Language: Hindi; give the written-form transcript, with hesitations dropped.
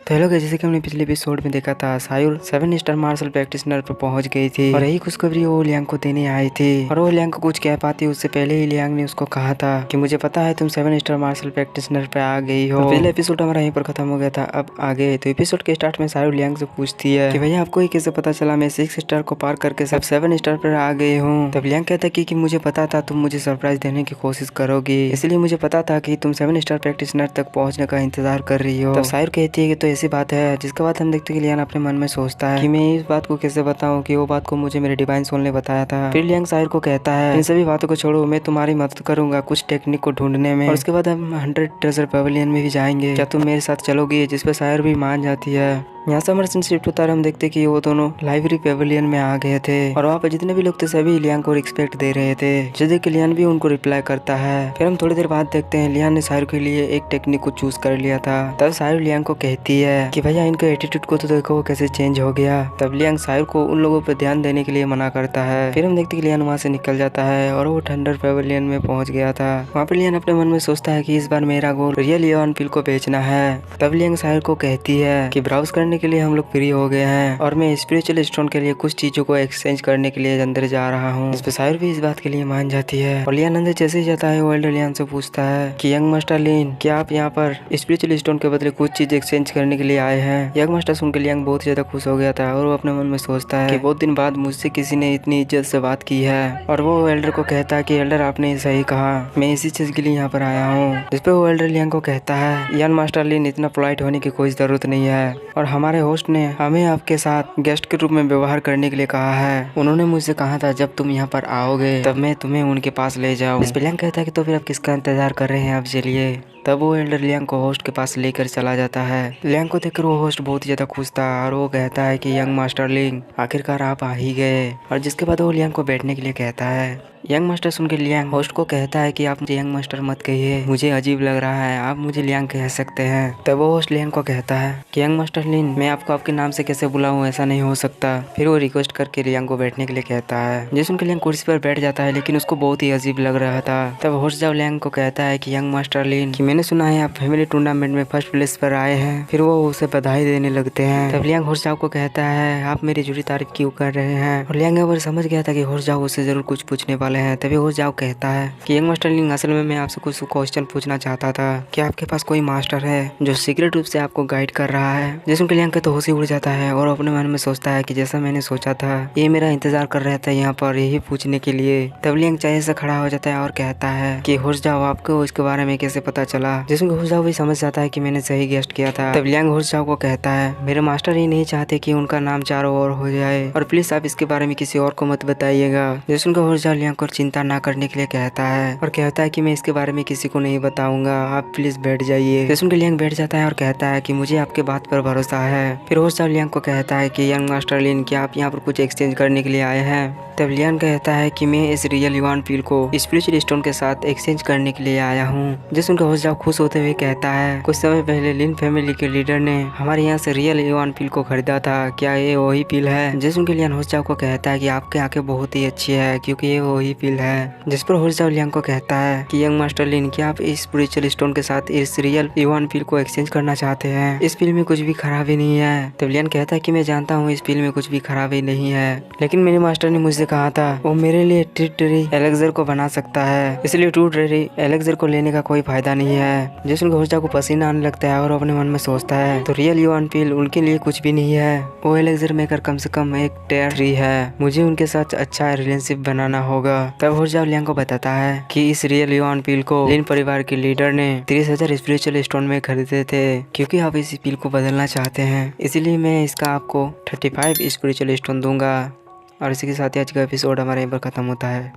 तो हेलो गाइस, जैसे कि हमने पिछले एपिसोड में देखा था, सायूर 7 स्टार मार्शल प्रैक्टिशनर पर पहुंच गई थी और यही खुशखबरी वो लियांग को देने आई थी। और वो लियांग को कुछ कह पाती उससे पहले ही लियांग ने उसको कहा था कि मुझे पता है तुम 7 स्टार मार्शल प्रैक्टिशनर पे आ गई हो। पहले एपिसोड हमारा यहीं पर खत्म हो गया था। अब आगे तो एपिसोड के स्टार्ट में सायूर लियांग से पूछती है कि भैया आपको ये कैसे पता चला मैं 6 स्टार को पार करके सब 7 स्टार पर आ गई हूँ। तब लियांग कहता है कि मुझे पता था तुम मुझे सरप्राइज देने की कोशिश करोगी, इसलिए मुझे पता था कि तुम 7 स्टार प्रैक्टिशनर तक पहुंचने का इंतजार कर रही हो। तब सायूर कहती है कि तो ऐसी बात है। जिसके बाद हम देखते हैं कि लियांग अपने मन में सोचता है कि मैं इस बात को कैसे बताऊं कि वो बात को मुझे मेरे डिवाइन सोल ने बताया था। फिर लियांग सायूर को कहता है इन सभी बातों को छोड़ो, मैं तुम्हारी मदद करूंगा कुछ टेक्निक को ढूंढने में, और उसके बाद हम 100 ट्रेजर पेविलियन में भी जाएंगे। क्या तुम मेरे साथ चलोगी? जिस पे सायूर भी मान जाती है। यहाँ से हमारा सीन शिफ्ट होता है। हम देखते कि वो दोनों लाइब्रेरी पेविलियन में आ गए थे और वहाँ पे जितने भी लोग थे सभी लियांग को रिस्पेक्ट दे रहे थे, जिसे देख के लियांग भी उनको रिप्लाई करता है। फिर हम थोड़ी देर बाद देखते हैं लियांग ने सायूर के लिए एक टेक्निक को चूज कर लिया था। तब सायूर लियांग को कहती है कि भैया इनके एटीट्यूड को तो देखो वो कैसे चेंज हो गया। तब लियांग सायूर को उन लोगों पर ध्यान देने के लिए मना करता है। फिर हम देखते कि लियांग वहाँ से निकल जाता है और वो थंडर पेविलियन में पहुंच गया था। वहाँ पे लियांग अपने मन में सोचता है कि इस बार मेरा गोल रियल इवान पील को बेचना है। तब लियांग सायूर को कहती है कि ब्राउज करने के लिए हम लोग फ्री हो गए हैं और मैं स्पिरिचुअल स्टोन के लिए कुछ चीजों को एक्सचेंज करने के लिए अंदर जा रहा हूँ। इस पे सायूर भी इस बात के लिए मान जाती है और लियांग अंदर जैसे ही जाता है वो एल्डर लियांग से पूछता है कि यंग मास्टर लिन, क्या आप यहाँ पर स्पिरिचुअल स्टोन के बदले कुछ चीज एक्सचेंज करने के लिए आए हैं? यंग मास्टर सुनकर लियांग बहुत ज्यादा खुश हो गया था और वो अपने मन में सोचता है कि बहुत दिन बाद मुझसे किसी ने इतनी इज्जत से बात की है। और वो एल्डर को कहता है कि एल्डर आपने सही कहा, मैं इसी चीज के लिए यहाँ पर आया हूँ। इस पे वो एल्डर लियांग को कहता है यंग मास्टर लिन, इतना पोलाइट होने की कोई जरूरत नहीं है और हमारे होस्ट ने हमें आपके साथ गेस्ट के रूप में व्यवहार करने के लिए कहा है। उन्होंने मुझसे कहा था जब तुम यहाँ पर आओगे तब मैं तुम्हें उनके पास ले जाऊँ। इस पे लियांग कहता है कि तो फिर आप किसका इंतजार कर रहे हैं, आप चलिए। तब वो एल्डर लियांग को होस्ट के पास लेकर चला जाता है। लियांग को देखकर वो होस्ट बहुत ज्यादा खुश था और वो कहता है कि यंग मास्टर लिंग, आखिरकार आप आ ही गए। और जिसके बाद वो लियांग को बैठने के लिए कहता है। यंग मास्टर सुनकर लियांग होस्ट को कहता है कि आप मुझे यंग मास्टर मत कहिए, मुझे अजीब लग रहा है, आप मुझे लियांग कह सकते हैं। तब वो होस्ट लियांग को कहता है कि यंग मास्टर लिन, मैं आपको आपके नाम से कैसे बुलाऊं, ऐसा नहीं हो सकता। फिर वो रिक्वेस्ट करके लियांग को बैठने के लिए कहता है। जिस सुनकर लियांग कुर्सी पर बैठ जाता है लेकिन उसको बहुत ही अजीब लग रहा था। तब होस्ट जब लियांग को कहता है कि यंग मास्टर लिन, कि मैंने सुना है आप फैमिली टूर्नामेंट में फर्स्ट प्लेस पर आए हैं। फिर वो उसे बधाई देने लगते हैं। तब लियांग होस्ट को कहता है आप मेरी जुड़ी तारीफ क्यों कर रहे हैं? और लियांग अब समझ गया था कि होस्ट उससे जरूर कुछ पूछने वाले हैं। तभी होस्ट कहता है कि यंग मास्टर लिंग, असल में मैं आपसे कुछ क्वेश्चन पूछना चाहता था कि आपके पास कोई मास्टर है जो सीक्रेट रूप से आपको गाइड कर रहा है? जैसे उनके लियांग का तो होश ही उड़ जाता है और अपने मन में सोचता है कि जैसा मैंने सोचा था ये मेरा इंतजार कर रहा था यहाँ पर यही पूछने के लिए। तब लियांग चाय से खड़ा हो जाता है और कहता है कि होश जाओ, आपको इसके बारे में कैसे पता चला? जिसमें होश जाओ भी समझ जाता है कि मैंने सही गेस्ट किया था। तब लियांग होश जाओ को कहता है मेरे मास्टर ये नहीं चाहते कि उनका नाम चारों ओर हो जाए और प्लीज आप इसके बारे में किसी और को मत बताइएगा। जैसे उनका होश जाओ लियांग को चिंता ना करने के लिए कहता है और कहता है कि मैं इसके बारे में किसी को नहीं बताऊंगा, आप प्लीज बैठ जाइए। जैसे उनके लियांग बैठ जाता है और कहता है कि मुझे आपके बात पर भरोसा है। फिर होस्ट जाओ लियांग को कहता है कि यंग मास्टर लिन, क्या आप यहाँ पर कुछ एक्सचेंज करने के लिए आए हैं? तब लियांग कहता है कि मैं इस रियल इवान पील को स्पिरिचुअल स्टोन के साथ एक्सचेंज करने के लिए आया हूँ। जिस उनका होस्ट जाओ खुश होते हुए कहता है कुछ समय पहले लिन फैमिली के लीडर ने हमारे यहाँ से रियल इवान पील को खरीदा था, क्या ये वही पील है? जिस उनके लियांग होस्ट जाओ को कहता है कि आपकी आंखें बहुत ही अच्छी है क्योंकि ये वही पील है। जिस पर होस्ट जाओ लियांग को कहता है कि यंग मास्टर लिन, क्या आप इस स्पिरिचुअल स्टोन के साथ इस रियल इवान पील को एक्सचेंज करना चाहते हैं? इस पील में कुछ भी खराबी नहीं है। तब लियांग कहता है कि मैं जानता हूँ इस पील में कुछ भी खराबी नहीं है, लेकिन मेरे मास्टर ने मुझसे कहा था वो मेरे लिए ट्रिटरी एलेक्सर को बना सकता है, इसलिए ट्रिटरी एलेक्सर को लेने का कोई फायदा नहीं है। जिस उनके होस्ट को पसीना आने लगता है और अपने मन में सोचता है तो रियल इवान पील उनके लिए कुछ भी नहीं है, वो एलेक्सर मेकर कम से कम एक ट्री है, मुझे उनके साथ अच्छा रिलेशनशिप बनाना होगा। तब होस्ट जाओ लियांग को बताता है कि इस रियल इवान पील को लिन परिवार के लीडर ने 30,000 स्पिरिचुअल स्टोन में खरीदे थे क्योंकि आप इस पील को बदलना चाहते हैं, इसीलिए मैं इसका आपको 35 स्पिरिचुअल स्टोन दूंगा। और इसी के साथ ही आज का एपिसोड हमारे यहाँ पर खत्म होता है।